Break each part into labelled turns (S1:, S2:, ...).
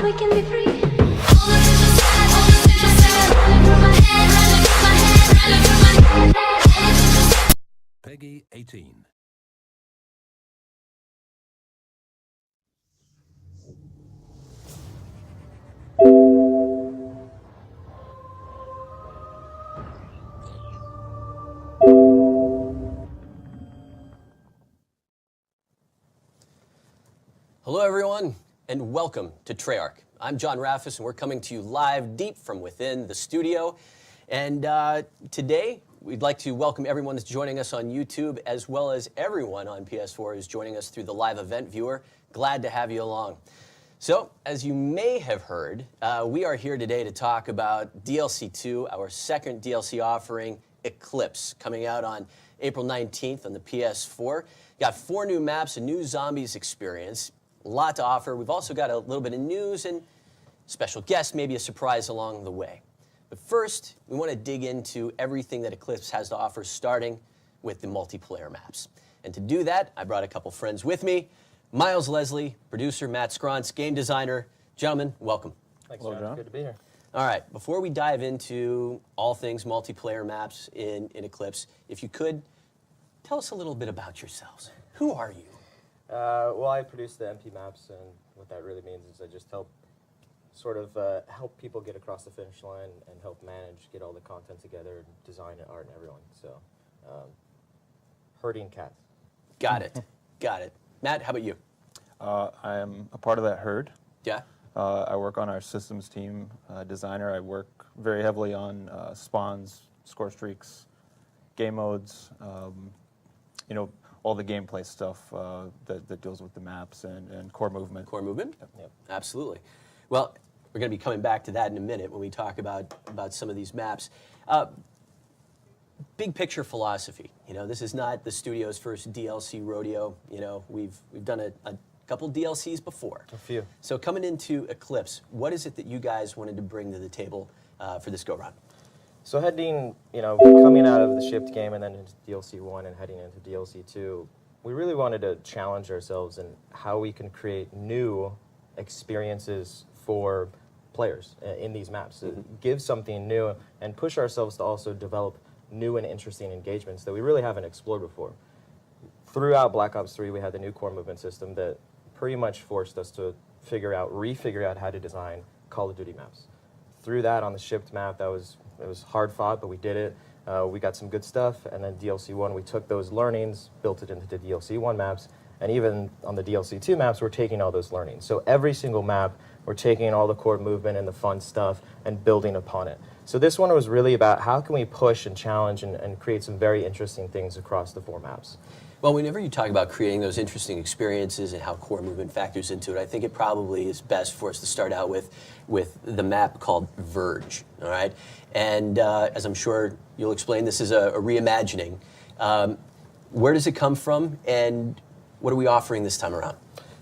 S1: we can be free.
S2: Peggy 18.
S3: Hello, everyone, and welcome to Treyarch. I'm John Raffis, and we're coming to you live deep from within the studio. And today, we'd like to welcome everyone that's joining us on YouTube, as well as everyone on PS4 who's joining us through the live event viewer. Glad to have you along. So, as you may have heard, we are here today to talk about DLC 2, our second DLC offering, Eclipse, coming out on April 19th on the PS4. Got 4 new maps, a new zombies experience. A lot to offer. We've also got a little bit of news and special guests, maybe a surprise along the way. But first, we want to dig into everything that Eclipse has to offer, starting with the multiplayer maps. And to do that, I brought a couple friends with me. Miles Leslie, producer, Matt Scrontz, game designer. Gentlemen, welcome.
S4: Thanks, John. Good to be here.
S3: All right, before we dive into all things multiplayer maps in Eclipse, if you could, tell us a little bit about yourselves. Who are you?
S4: Well, I produce the MP maps, and what that really means is I just help help people get across the finish line and help manage, get all the content together, design and art and everyone. So, herding cats.
S3: Got it. Got it. Matt, how about you?
S5: I am a part of that herd.
S3: Yeah.
S5: I work on our systems team, designer. I work very heavily on spawns, score streaks, game modes, all the gameplay stuff that deals with the maps and core movement.
S3: Core movement?
S4: Yep.
S3: Absolutely. Well, we're going to be coming back to that in a minute when we talk about some of these maps. Big picture philosophy. This is not the studio's first DLC rodeo. We've done a couple DLCs before.
S4: A few.
S3: So coming into Eclipse, what is it that you guys wanted to bring to the table for this go-round?
S4: So coming out of the shipped game and then into DLC 1 and heading into DLC 2, we really wanted to challenge ourselves in how we can create new experiences for players in these maps. Give something new and push ourselves to also develop new and interesting engagements that we really haven't explored before. Throughout Black Ops 3, we had the new core movement system that pretty much forced us to refigure out how to design Call of Duty maps. Through that, on the shipped map, it was hard fought, but we did it. We got some good stuff, and then DLC 1, we took those learnings, built it into the DLC 1 maps, and even on the DLC 2 maps, we're taking all those learnings. So every single map, we're taking all the core movement and the fun stuff and building upon it. So this one was really about how can we push and challenge and create some very interesting things across the 4 maps.
S3: Well, whenever you talk about creating those interesting experiences and how core movement factors into it, I think it probably is best for us to start out with the map called Verge, all right? And as I'm sure you'll explain, this is a reimagining. Where does it come from, and what are we offering this time around?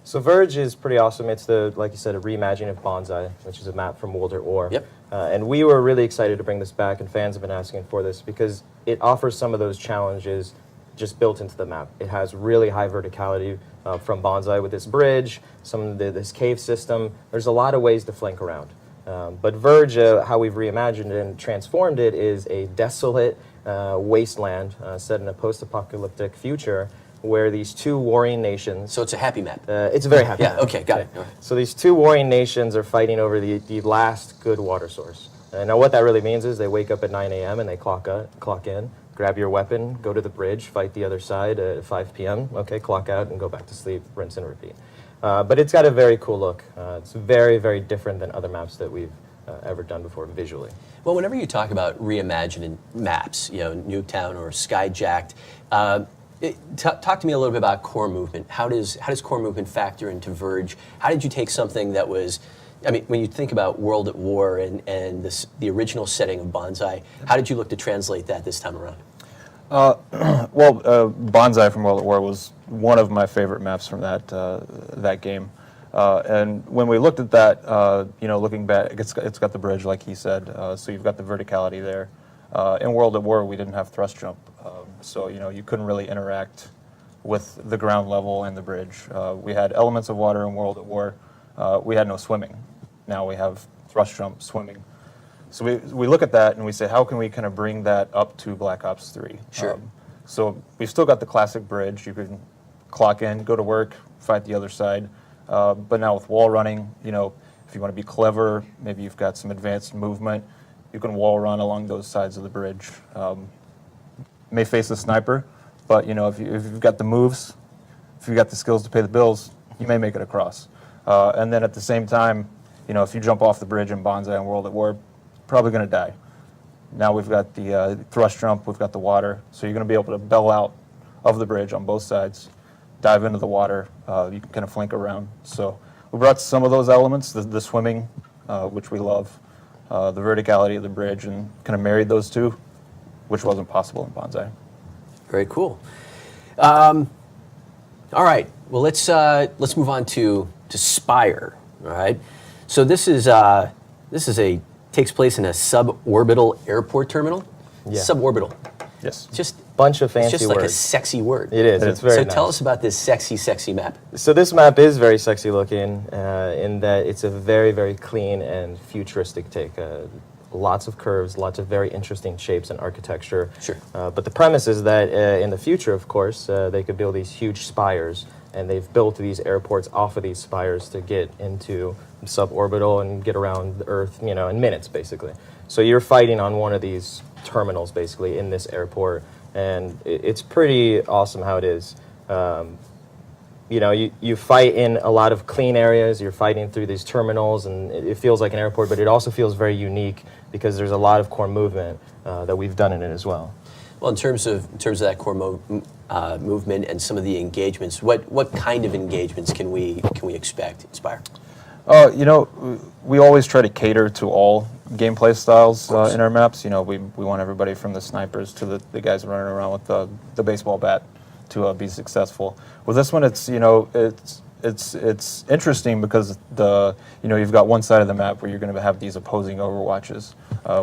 S4: So Verge is pretty awesome. It's like you said, a reimagining of Bonsai, which is a map from World at War.
S3: Yep.
S4: And we were really excited to bring this back, and fans have been asking for this because it offers some of those challenges just built into the map. It has really high verticality from Bonsai with this bridge, this cave system. There's a lot of ways to flank around. But Verge, how we've reimagined it and transformed it, is a desolate wasteland set in a post-apocalyptic future where these 2 warring nations...
S3: So it's a happy map.
S4: It's a very happy map.
S3: Okay, got it. All right.
S4: So these 2 warring nations are fighting over the last good water source. And now what that really means is they wake up at 9 a.m. and they clock in, grab your weapon, go to the bridge, fight the other side at 5 p.m., okay, clock out and go back to sleep, rinse and repeat. But it's got a very cool look. It's very, very different than other maps that we've ever done before visually.
S3: Well, whenever you talk about reimagining maps, Nuketown or Skyjacked, talk to me a little bit about core movement. How does core movement factor into Verge? How did you take something that was, when you think about World at War and the original setting of Bonsai, how did you look to translate that this time around?
S5: Bonsai from World at War was one of my favorite maps from that game. And when we looked at that, looking back, it's got the bridge, like he said, so you've got the verticality there. In World at War, we didn't have thrust jump, so you couldn't really interact with the ground level and the bridge. We had elements of water in World at War. We had no swimming. now we have thrust jump, swimming. So we look at that and we say, how can we kind of bring that up to Black Ops 3?
S3: Sure.
S5: So we've still got the classic bridge. You can clock in, go to work, fight the other side. But now with wall running, you know, if you want to be clever, maybe you've got some advanced movement, you can wall run along those sides of the bridge. May face a sniper, but you know, if you've got the moves, if you've got the skills to pay the bills, you may make it across. And then at the same time, you know, if you jump off the bridge in Bonsai and World at War, probably going to die. Now we've got the thrust jump, we've got the water, so you're going to be able to bell out of the bridge on both sides, dive into the water, you can kind of flank around. So we brought some of those elements, the swimming, which we love, the verticality of the bridge, and kind of married those two, which wasn't possible in Bonsai.
S3: Very cool. All right. Well, let's move on to Spire. All right. So this takes place in a suborbital airport terminal.
S4: Yeah.
S3: Suborbital.
S5: Yes.
S3: Just
S4: Bunch of fancy
S3: it's just like a
S4: words.
S3: sexy word.
S4: It is. It's very
S3: So
S4: nice.
S3: tell us about this sexy map.
S4: So this map is very sexy looking in that it's a very, very clean and futuristic take. Lots of curves, lots of very interesting shapes and architecture.
S3: Sure.
S4: But the premise is that in the future, of course, they could build these huge spires, and they've built these airports off of these spires to get into suborbital and get around the Earth, you know, in minutes, basically. So you're fighting on one of these terminals, basically, in this airport, and it's pretty awesome how it is. You know, you fight in a lot of clean areas, you're fighting through these terminals, and it feels like an airport, but it also feels very unique because there's a lot of core movement that we've done in it as well.
S3: Well, in terms of that core movement and some of the engagements, what kind of engagements can we expect in Spire?
S5: You know, we always try to cater to all gameplay styles in our maps. You know, we want everybody from the snipers to the guys running around with the baseball bat to be successful. With this one, it's, you know, it's interesting because you've got one side of the map where you're going to have these opposing overwatches,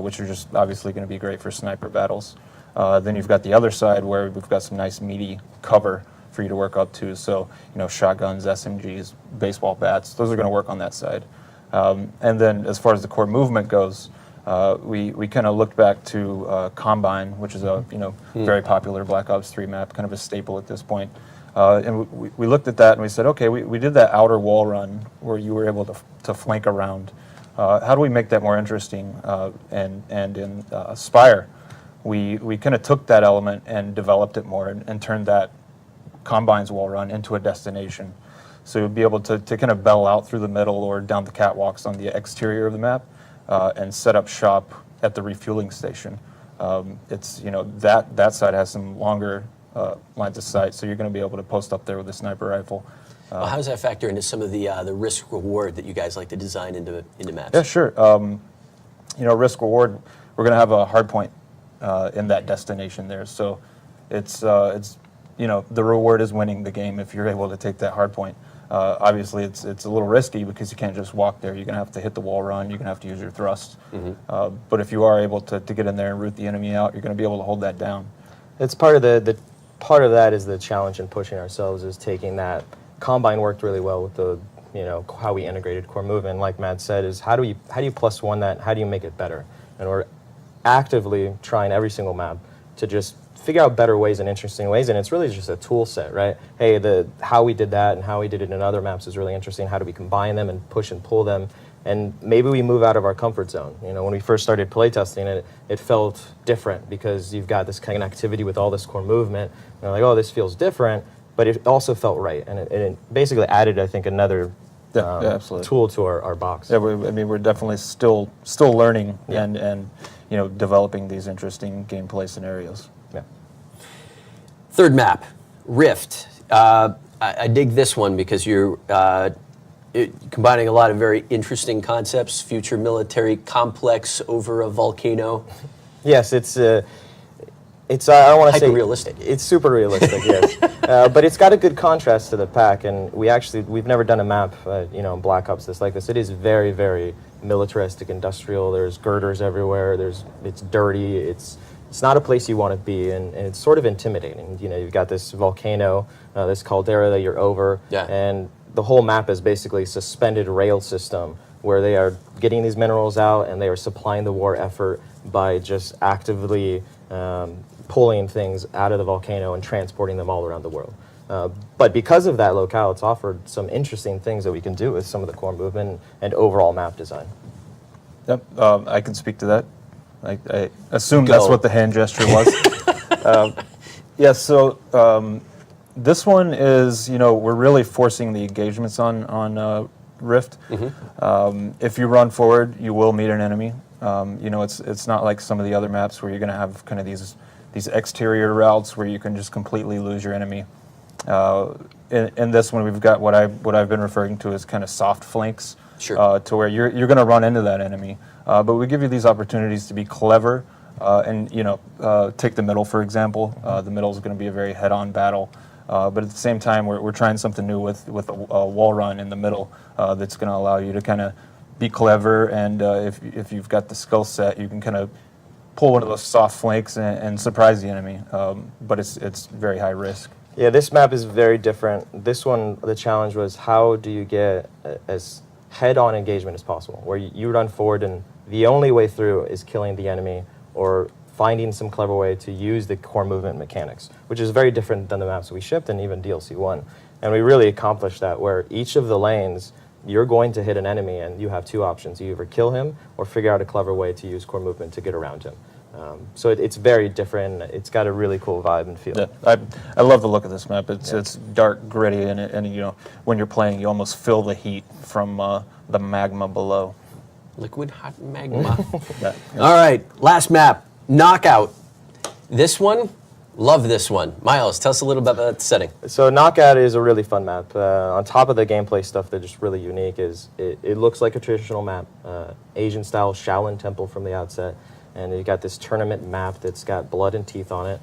S5: which are just obviously going to be great for sniper battles. Then you've got the other side where we've got some nice meaty cover for you to work up to. So, you know, shotguns, SMGs, baseball bats, those are going to work on that side. And then as far as the core movement goes, we kind of looked back to Combine, which is a very popular Black Ops 3 map, kind of a staple at this point. And we looked at that and we said, okay, we did that outer wall run where you were able to flank around. How do we make that more interesting? And in Spire, we kind of took that element and developed it more and turned that Combine's wall run into a destination. So you'll be able to kind of bell out through the middle or down the catwalks on the exterior of the map and set up shop at the refueling station. It's, you know, that side has some longer lines of sight, so you're going to be able to post up there with a sniper rifle.
S3: Well, how does that factor into some of the risk reward that you guys like to design into maps?
S5: Yeah, sure. You know, risk reward, we're going to have a hard point in that destination there. So it's you know, the reward is winning the game if you're able to take that hard point. Obviously, it's a little risky because you can't just walk there. You're going to have to hit the wall run. You're going to have to use your thrust. Mm-hmm. But if you are able to get in there and root the enemy out, you're going to be able to hold that down.
S4: It's part of the part of that is the challenge in pushing ourselves is taking that. Combine worked really well with the, you know, how we integrated core movement. Like Matt said, is how do you plus one that? How do you make it better? And we're actively trying every single map to just figure out better ways and interesting ways, and it's really just a tool set, right? Hey, how we did that and how we did it in other maps is really interesting. How do we combine them and push and pull them? And maybe we move out of our comfort zone. You know, when we first started playtesting it felt different because you've got this kind of activity with all this core movement. And you're like, oh, this feels different, but it also felt right, and it basically added, I think, another tool to our box.
S5: Yeah, I mean, we're definitely still learning and you know, developing these interesting gameplay scenarios.
S4: Yeah.
S3: Third map, Rift. I dig this one because you're combining a lot of very interesting concepts, future military complex over a volcano.
S4: Yes, it's I don't want to say
S3: hyper-realistic.
S4: It's super realistic, yes. But it's got a good contrast to the pack, and we've never done a map, you know, in Black Ops like this. It is very, very militaristic, industrial. There's girders everywhere. It's dirty. It's not a place you want to be, and it's sort of intimidating. You know, you've got this volcano, this caldera that you're over, and the whole map is basically suspended rail system where they are getting these minerals out and they are supplying the war effort by just actively pulling things out of the volcano and transporting them all around the world. But because of that locale, it's offered some interesting things that we can do with some of the core movement and overall map design.
S5: Yep, I can speak to that. I assume that's what the hand gesture was. Yeah, so this one is, we're really forcing the engagements on Rift. If you run forward, you will meet an enemy. It's not like some of the other maps where you're going to have kind of these exterior routes where you can just completely lose your enemy. In this one, we've got what I've been referring to as kind of soft flanks,
S3: Sure.
S5: to where you're going to run into that enemy. But we give you these opportunities to be clever and take the middle, for example. The middle is going to be a very head-on battle. But at the same time, we're trying something new with a wall run in the middle that's going to allow you to kind of be clever, and if you've got the skill set, you can kind of pull one of those soft flanks and surprise the enemy. But it's very high risk.
S4: Yeah, this map is very different. This one, the challenge was how do you get as head-on engagement as possible, where you run forward and the only way through is killing the enemy or finding some clever way to use the core movement mechanics, which is very different than the maps we shipped and even DLC 1. And we really accomplished that, where each of the lanes, you're going to hit an enemy and you have two options. You either kill him or figure out a clever way to use core movement to get around him. So it's very different. It's got a really cool vibe and feel.
S5: Yeah, I love the look of this map. It's dark, gritty, and when you're playing, you almost feel the heat from the magma below.
S3: Liquid hot magma. Yeah. All right, last map, Knockout. This one, love this one. Miles, tell us a little bit about the setting.
S4: So Knockout is a really fun map. On top of the gameplay stuff that's just really unique is it looks like a traditional map, Asian-style Shaolin temple from the outset. And you got this tournament map that's got blood and teeth on it.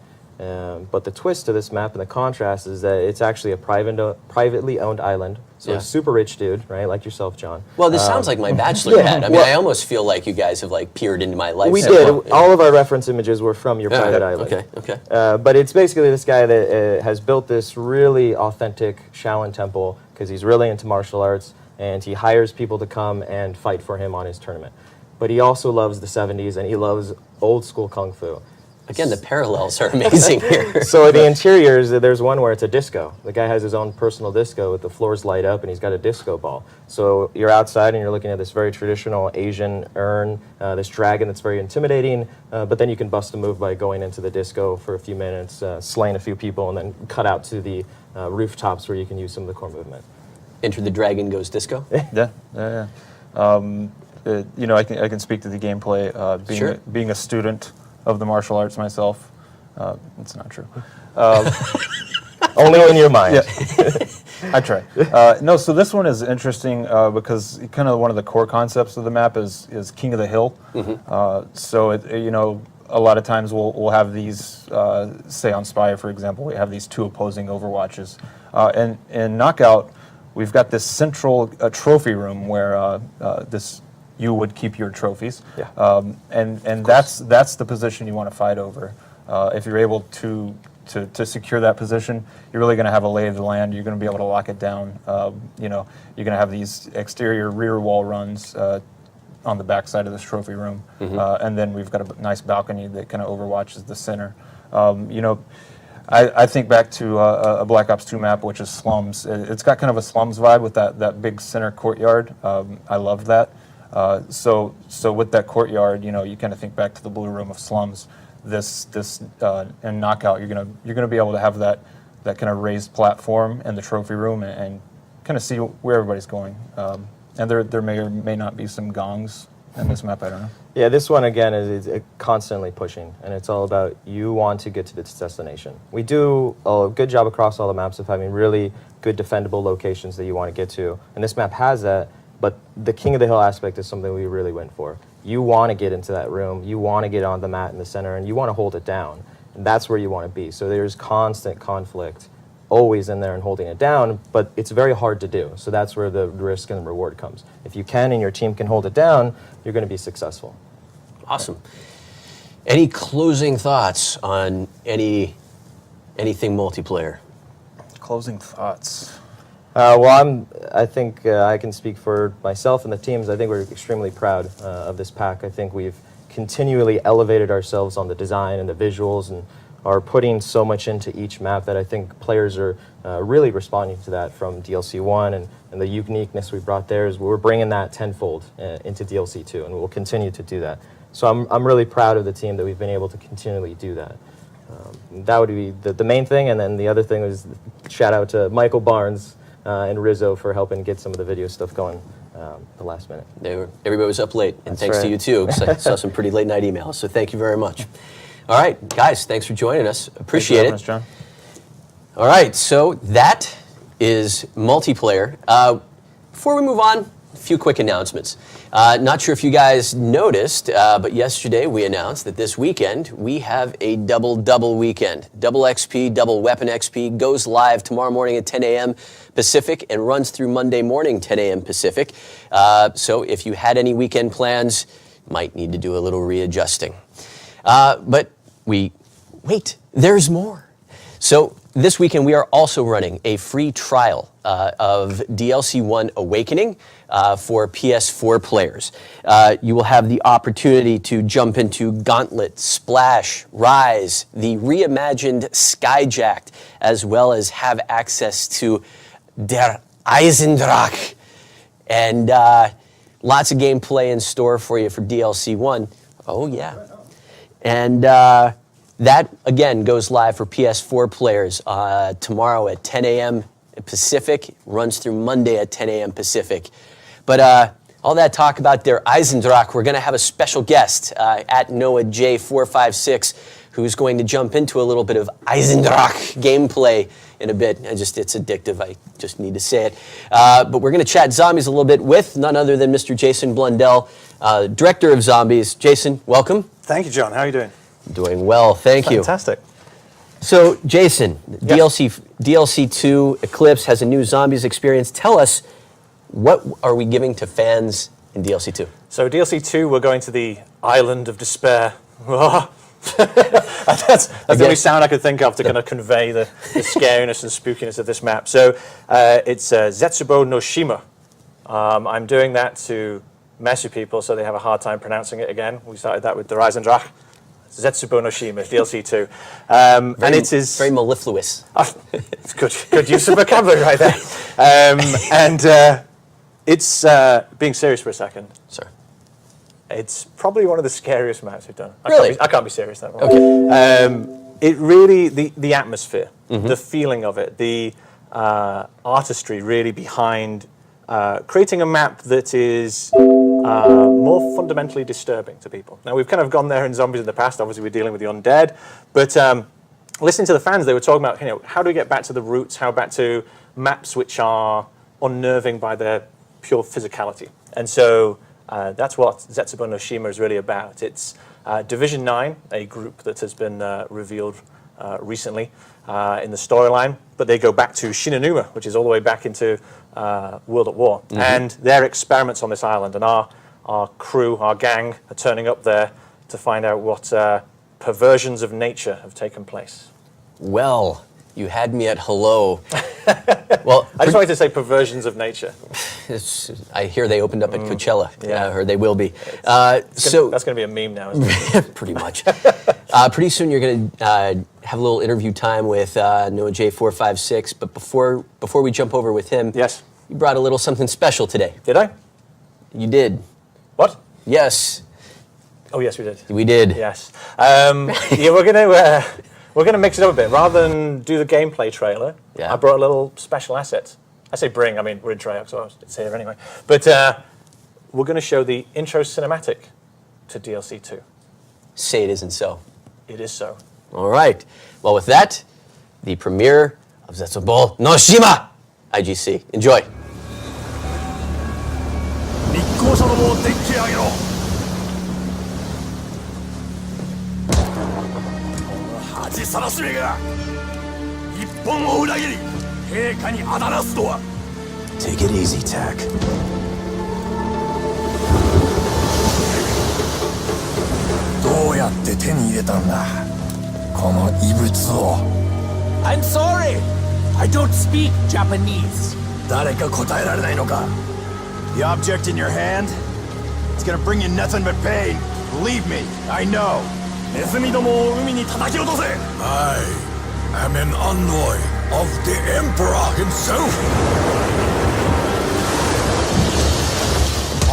S4: But the twist to this map and the contrast is that it's actually a privately owned island. So a super rich dude, right, like yourself, John.
S3: Well, this sounds like my bachelor pad. I mean, I almost feel like you guys have peered into my life.
S4: We did. All of our reference images were from your private island.
S3: Okay.
S4: But it's basically this guy that has built this really authentic Shaolin temple because he's really into martial arts, and he hires people to come and fight for him on his tournament. But he also loves the 70s, and he loves old school kung fu.
S3: Again, the parallels are amazing here.
S4: So the interiors, there's one where it's a disco. The guy has his own personal disco with the floors light up, and he's got a disco ball. So you're outside, and you're looking at this very traditional Asian urn, this dragon that's very intimidating, but then you can bust a move by going into the disco for a few minutes, slaying a few people, and then cut out to the rooftops where you can use some of the core movement.
S3: Enter the Dragon Goes Disco?
S5: Yeah. I can speak to the gameplay. Being a student of the martial arts myself, it's not true.
S4: Only in your mind.
S5: Yeah. I try. No, so this one is interesting because kind of one of the core concepts of the map is King of the Hill. So a lot of times we'll have these, say on Spire, for example, we have these two opposing Overwatches. And in Knockout, we've got this central trophy room where you would keep your trophies.
S4: Yeah.
S5: And that's the position you want to fight over. If you're able to secure that position, you're really going to have a lay of the land. You're going to be able to lock it down. You're going to have these exterior rear wall runs on the back side of this trophy room. And then we've got a nice balcony that kind of overwatches the center. I think back to a Black Ops 2 map, which is Slums. It's got kind of a Slums vibe with that big center courtyard. I love that. So with that courtyard, you kind of think back to the Blue Room of Slums. And Knockout, you're gonna be able to have that kind of raised platform in the trophy room and kind of see where everybody's going. And there may or may not be some gongs in this map. I don't know.
S4: Yeah, this one again is constantly pushing, and it's all about you want to get to this destination. We do a good job across all the maps of having really good defendable locations that you want to get to, and this map has that. But the King of the Hill aspect is something we really went for. You want to get into that room, you want to get on the mat in the center, and you want to hold it down. And that's where you want to be. So there's constant conflict always in there and holding it down, but it's very hard to do. So that's where the risk and reward comes. If you can and your team can hold it down, you're going to be successful.
S3: Awesome. Any closing thoughts on anything multiplayer?
S5: Closing thoughts.
S4: I think I can speak for myself and the teams. I think we're extremely proud of this pack. I think we've continually elevated ourselves on the design and the visuals and are putting so much into each map that I think players are really responding to that from DLC 1 and the uniqueness we brought there is we're bringing that tenfold into DLC 2 and we'll continue to do that. So I'm really proud of the team that we've been able to continually do that. That would be the main thing, and then the other thing was shout out to Michael Barnes and Rizzo for helping get some of the video stuff going the last minute.
S3: Everybody was up late, and
S4: That's
S3: thanks
S4: right.
S3: to you too, because I saw some pretty late night emails, so thank you very much. All right, guys, thanks for joining us. Appreciate it.
S5: Thanks for having us, John.
S3: All right, so that is multiplayer. Before we move on, a few quick announcements. Not sure if you guys noticed, but yesterday we announced that this weekend we have a double weekend. Double XP, double weapon XP goes live tomorrow morning at 10 a.m. Pacific and runs through Monday morning, 10 a.m. Pacific. So if you had any weekend plans, might need to do a little readjusting. But wait, there's more. So this weekend we are also running a free trial of DLC 1 Awakening for PS4 players. You will have the opportunity to jump into Gauntlet, Splash, Rise, the reimagined Skyjacked, as well as have access to Der Eisendrache. And lots of gameplay in store for you for DLC 1. Oh yeah. And that, again, goes live for PS4 players tomorrow at 10 a.m. Pacific, runs through Monday at 10 a.m. Pacific. But all that talk about Der Eisendrache, we're going to have a special guest at NoahJ456 who's going to jump into a little bit of Eisendrache gameplay in a bit. It's addictive. I just need to say it. But we're going to chat zombies a little bit with none other than Mr. Jason Blundell, director of Zombies. Jason, welcome.
S1: Thank you, John. How are you doing?
S3: Doing well, thank you.
S1: Fantastic.
S3: So, Jason,
S1: Yes.
S3: DLC 2 Eclipse has a new zombies experience. Tell us, what are we giving to fans in DLC 2?
S1: So DLC 2, we're going to the Island of Despair. That's the only sound I could think of to kind of convey the scariness and spookiness of this map. So it's Zetsubo no Shima. I'm doing that to mess with people so they have a hard time pronouncing it again. We started that with Der Eisendrache. Zetsubo no Shima, DLC 2. And it is...
S3: Very mellifluous.
S1: It's good use of vocabulary right there. It's, being serious for a second,
S3: Sir.
S1: it's probably one of the scariest maps we've done.
S3: Really?
S1: I can't be serious that much.
S3: Okay.
S1: It really, the atmosphere, the feeling of it, the artistry really behind creating a map that is more fundamentally disturbing to people. Now, we've kind of gone there in Zombies in the past. Obviously, we're dealing with the undead. But listening to the fans, they were talking about, how do we get back to the roots, how back to maps which are unnerving by their pure physicality. And so that's what Zetsubo no Shima is really about. It's Division 9, a group that has been revealed recently in the storyline, but they go back to Shinonuma, which is all the way back into World at War. And their experiments on this island, and our crew, our gang, are turning up there to find out what perversions of nature have taken place.
S3: Well, you had me at hello. Well,
S1: I just wanted to say perversions of nature.
S3: I hear they opened up at Coachella,
S1: yeah.
S3: or they will be.
S1: That's going to be a meme now, isn't it?
S3: Pretty much. Pretty soon you're going to have a little interview time with NoahJ456, but before we jump over with him,
S1: Yes.
S3: you brought a little something special today.
S1: Did I?
S3: You did.
S1: What?
S3: Yes,
S1: Oh, yes, we did.
S3: we did.
S1: Yes. Yeah, we're gonna mix it up a bit. Rather than do the gameplay trailer,
S3: Yeah.
S1: I brought a little special asset. I say bring, I mean, we're in Treyarch, so it's here anyway. But we're going to show the intro cinematic to DLC 2.
S3: Say it isn't so.
S1: It is so.
S3: All right. Well, with that, the premiere of Zetsubo no Shima IGC. Enjoy.
S2: 日光者どもをデッキへ上げろ。恥さらしめが日本を裏切り陛下にあだなすとは。Take it easy, Tack. どうやって手に入れたんだこの異物を。
S6: I'm sorry. I don't speak Japanese.
S2: 誰か答えられないのか
S6: The object in your hand? It's gonna bring you nothing but pain. Believe me, I know.
S2: ネズミどもを海に叩き落とせ
S6: I am an envoy of the Emperor himself.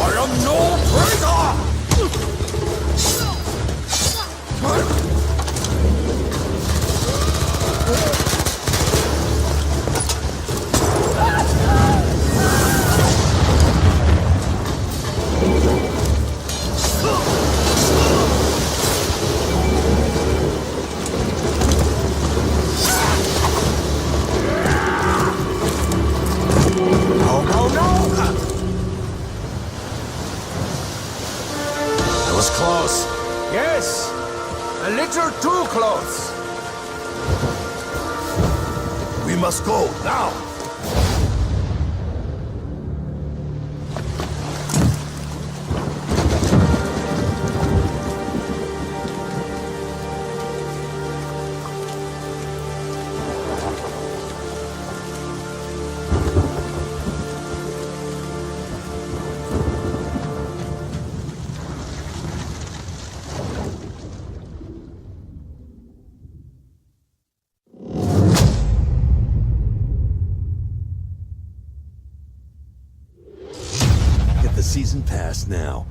S6: I am no traitor! That was close. Yes, a little too close.
S2: We must go, now!
S7: Get the season pass now.